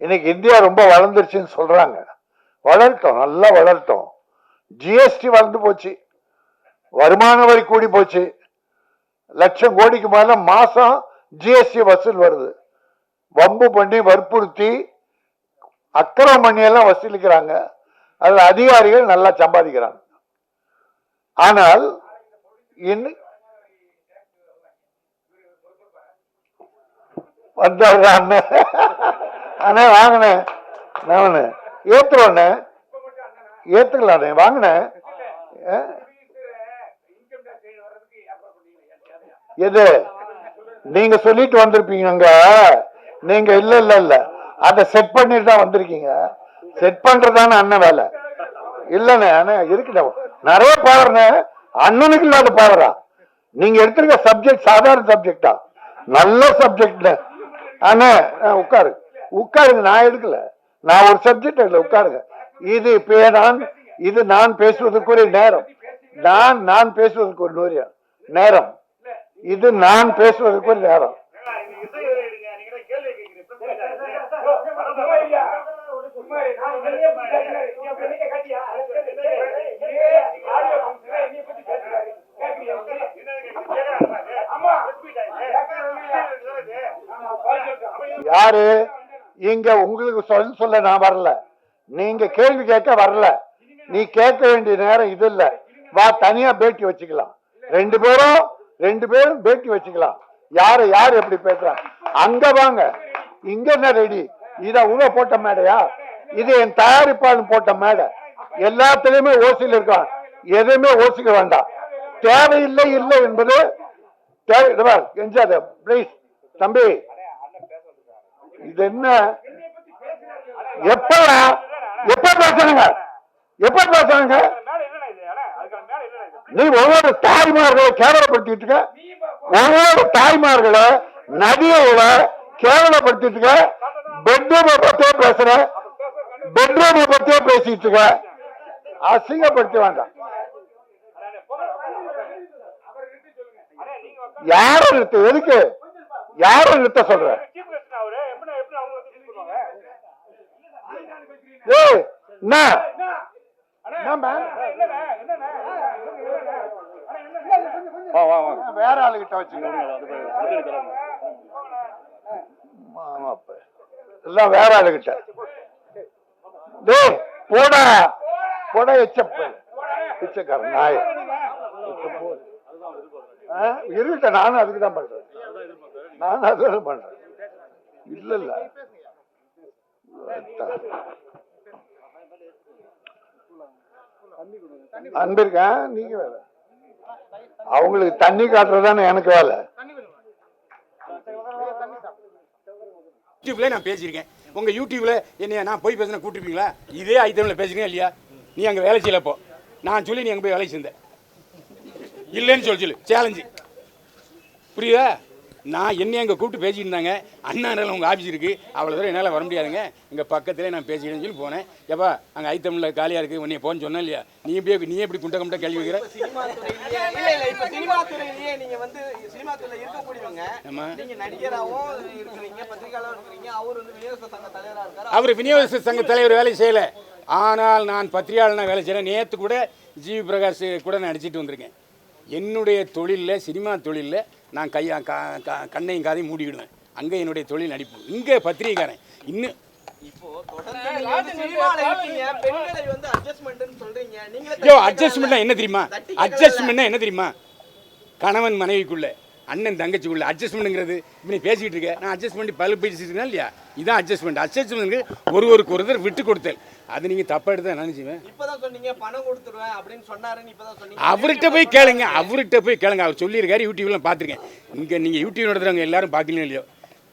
இன்னைக்கு இந்தியா ரொம்ப வளர்ந்துருச்சுன்னு சொல்றாங்க. வளரட்டும், நல்லா வளரட்டும். ஜிஎஸ்டி வளர்ந்து போச்சு, வருமான வரி கூடி போச்சு, லட்சம் கோடிக்கு மேல மாசம் ஜிஎஸ்டி வசூல் வருது. வம்பு பண்ணி வற்புறுத்தி அக்கிரமம் பண்ணி எல்லாம் வசூலிக்கிறாங்க. அதுல அதிகாரிகள் நல்லா சம்பாதிக்கிறாங்க. ஆனால் அண்ணே வாங்கினேன், ஏத்துறோண்ணே, ஏத்துக்கலாண்ணே, வாங்கினேன். எது நீங்க சொல்லிட்டு வந்திருப்பீங்க, நீங்க இல்ல இல்ல இல்ல அத செட் பண்ணிட்டு தான் வந்திருக்கீங்க. செட் பண்றதான அண்ணன் வேலை இல்லண்ணே. அண்ணன் இருக்குண்ணே, நிறைய பவர்ண்ணே, அண்ணனுக்கு இல்லாத பவரா? நீங்க எடுத்திருக்க சப்ஜெக்ட் சாதாரண சப்ஜெக்டா? நல்ல சப்ஜெக்ட் அண்ணே. உட்காரு உட்காருங்க, நான் எடுக்கல, நான் ஒரு சப்ஜெக்ட் எடுக்கல, உட்காருங்க. இது இது நான் பேசுவதற்குரிய நேரம், நான் பேசுவதற்கு ஒரு நேரம், இது நான் பேசுவதற்கு ஒரு நேரம். யாரு இங்க உங்களுக்கு சொல்ல நான் வரல, நீங்க கேள்வி கேட்க வரல. நீ கேட்க வேண்டிய நேரம் இது இல்ல. வா, தனியா பேட்டி வச்சுக்கலாம், ரெண்டு பேரும் பேட்டி வச்சுக்கலாம். யாரு எப்படி பேசுறாங்க அங்க வாங்க, இங்க என்ன ரெடி? இத உங்க போட்ட மேடையா? இது என் தயாரிப்பாளன் போட்ட மேடை. எல்லாத்திலுமே ஓசியில் இருக்கான், எதுவுமே ஓசிக்க வேண்டாம். தேவையில்லை இல்லை என்பது பிளீஸ் தம்பி. இது என்ன? எப்ப பேசுறீங்க? நீ ஒவ்வொரு தாய்மார்களை கேவலப்படுத்திட்டு இருக்க, ஒவ்வொரு தாய்மார்களை நதியோட கேவலப்படுத்திட்டு இருக்க. பெட்ரூமை பத்தியே பேசுற, பெட்ரூமை பத்தியே பேசிட்டு இருக்க, அசிங்கப்படுத்த வேண்டாம். யாரும் நிறுத்த, எதுக்கு யாரும் நிறுத்த சொல்ற? வேற ஆளுகிட்ட வச்சுக்கோங்க, எல்லாம் வேற ஆளுகிட்ட. போட எச்சக்காரன் நாய் இருக்க. நானும் அதுக்குதான் பண்றேன், இல்ல இல்ல. அன்பிருக்கேன், நீங்க வேற அவங்களுக்கு தண்ணி காட்டுறதானே எனக்கு வேலை. யூடியூப்ல நான் பேசியிருக்கேன், உங்க யூடியூப்ல என்ன நான் போய் பேசினா கூட்டிருப்பீங்களா? இதே ஐட்டம்ல பேசுறீங்க இல்லையா? நீ அங்க வேலை செய்யலப்போ நான் சொல்லி நீ அங்க போய் வேலை செஞ்ச இல்லைன்னு சொல்லு, சேலஞ்சு. புரியுதா? நான் என்னை அங்கே கூப்பிட்டு பேசிட்டு இருந்தாங்க. அண்ணா உங்கள் ஆஃபீஸ் இருக்குது, அவ்வளோ தூரம் என்னால் வர முடியாதுங்க, இங்கே பக்கத்திலே நான் பேசிக்கிறேன்னு சொல்லி போனேன். எப்பா அங்கே ஐத்தமில் காலியாக இருக்குது, உன்னை போன்னு சொன்னேன் இல்லையா? நீ எப்படி குண்ட கம்ட்ட கேள்வி வைக்கிற? அவர் விநியோக சங்க தலைவர் வேலை செய்யலை, ஆனால் நான் பத்திரிகையாளர் வேலை செய்கிறேன். நேற்று கூட ஜிவி பிரகாஷ் கூட நான் அடிச்சுட்டு வந்திருக்கேன். என்னுடைய தொழிலில், சினிமா தொழிலில் நான் கண்ணையும் காதையும் மூடிவிடுவேன். அங்கே என்னுடைய தொழில் நடிப்பு, இங்கே பத்திரிகைக்காரன். இன்னும் அட்ஜஸ்ட்மெண்ட்னா என்ன தெரியுமா? அட்ஜஸ்ட்மெண்ட்னா என்ன தெரியுமா? கணவன் மனைவிக்குள்ள, அண்ணன் தங்கச்சிக்குள்ள அட்ஜஸ்ட்மெண்ட்ங்கிறது இப்படி பேசிக்கிட்டு இருக்கேன். நான் அட்ஜஸ்ட்மெண்ட் பல பேசிட்டு இல்லையா? இதான் அட்ஜஸ்ட்மெண்ட். அட்ஜஸ்ட்மெண்ட் ஒருவருக்கு ஒருத்தர் விட்டு கொடுத்தல். அது நீங்க தப்பா எடுத்தா என்ன நினைச்சுவேன்? அவர்கிட்ட போய் கேளுங்க, அவர் சொல்லியிருக்காரு. யூடியூப்ல பார்த்துருக்கேன். இங்கே நீங்கள் யூடியூப் நடத்துறவங்க எல்லாரும் பார்க்கலையும் இல்லையோ,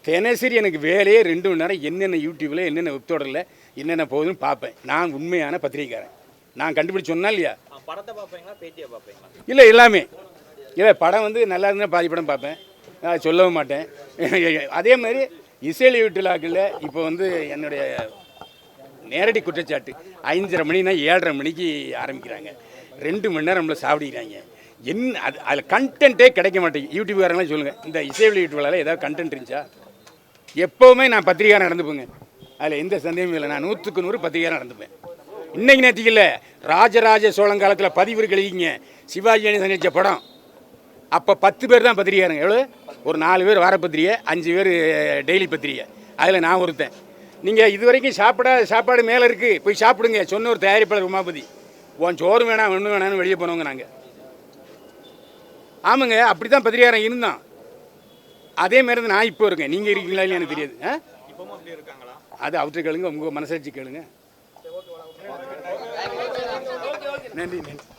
தினசரி எனக்கு வேலையே 2 மணி நேரம் என்னென்ன யூடியூப்ல என்னென்ன வெப்தொடரில் என்னென்ன போகுதுன்னு பார்ப்பேன். நான் உண்மையான பத்திரிகைக்காரன். நான் கண்டுபிடிச்சு சொன்னா இல்லையா? இல்லை எல்லாமே. இல்லை படம் நல்லா இருந்தால் பாதி படம் பார்ப்பேன், சொல்லவும் மாட்டேன். அதே மாதிரி இசையில வீட்டுலாக்கில் இப்போ என்னுடைய நேரடி குற்றச்சாட்டு 5:30 மணினா 7:30 மணிக்கு ஆரம்பிக்கிறாங்க. 2 மணி நேரம் நம்மளை சாப்பிடுகிறாங்க. அதில் கண்டென்ட்டே கிடைக்க மாட்டேங்குது. யூடியூப்காரங்களாம் சொல்லுங்கள், இந்த இசை வெளியீட்டு விழாவில் ஏதாவது கண்டென்ட் இருந்துச்சா? எப்போவுமே நான் பத்திரிகையாளர் நடந்துப்போங்க. அதில் எந்த சந்தேகமும் இல்லை. நான் 100க்கு 100 பத்திரிகையாக நடந்துப்பேன். இன்னைக்கு நேற்றுக்கு இல்லை, ராஜராஜ சோழன் காலத்தில் பதிவு எழுதிங்க. சிவாஜி கணேசன் நடித்த படம் அப்போ 10 பேர் தான் பத்திரிகையாருங்க. எவ்வளோ? ஒரு 4 பேர் வார பத்திரிகை, 5 பேர் டெய்லி பத்திரிகை. அதில் நான் ஒருத்தன். நீங்கள் இது வரைக்கும் சாப்பாடு மேலே இருக்குது, போய் சாப்பிடுங்க சொன்ன ஒரு தயாரிப்பாளர் உமாபதி. உன் சோறு வேணாம் ஒன்றும் வேணான்னு வெளியே போனவங்க நாங்கள். ஆமாங்க, அப்படி தான் பத்திரிகாரன் இருந்தான். அதே மாதிரி தான் நான் இப்போ இருக்கேன். நீங்கள் இருக்கீங்களா இல்லையா எனக்கு தெரியாது. அது அவற்றை கேளுங்க, உங்கள் மனசாட்சி கேளுங்க. நன்றி நன்றி.